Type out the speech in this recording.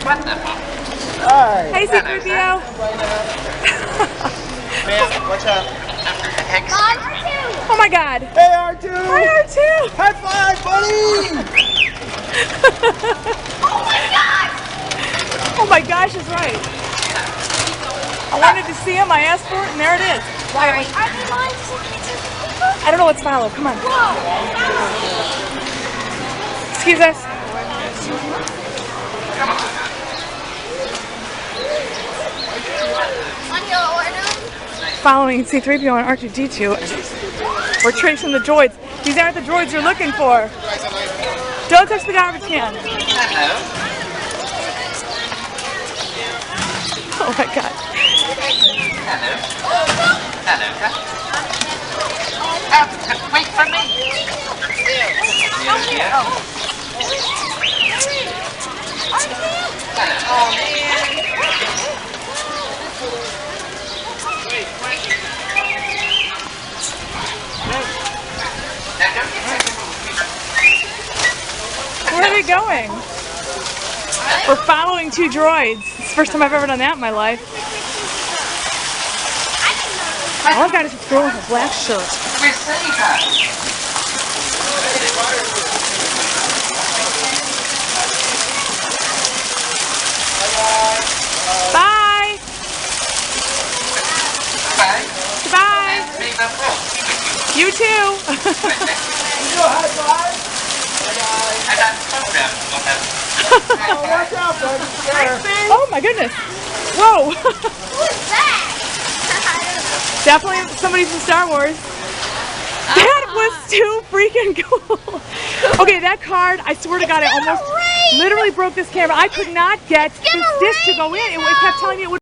Hi. Hey, C3P0. Man, what's up? Oh my God. Hey, R2. Hi, R2. High five, buddy. Oh my God! Oh my gosh, is right. I wanted to see him. I asked for it, and there it is. Are they mine? I don't know what's follow. Come on. Whoa! Excuse us. On your order? Following C3P0 and R2D2. We're tracing the droids. These aren't the droids you're looking for. Don't touch the garbage can. Oh my God. Wait for me. Oh man. Where are they going? We're following two droids. It's the first time I've ever done that in my life. All I've got is a girl with a black shirt. We see her. Bye! Bye. Goodbye! You too! You do a high five? I got a program on that. Oh, watch out, buddy. There. Oh my goodness! Whoa! Who's that? Definitely somebody from Star Wars. That was too freaking cool. Okay, that card, I swear to God, I almost literally broke this camera. I could not get this disc to go in. It kept telling me it would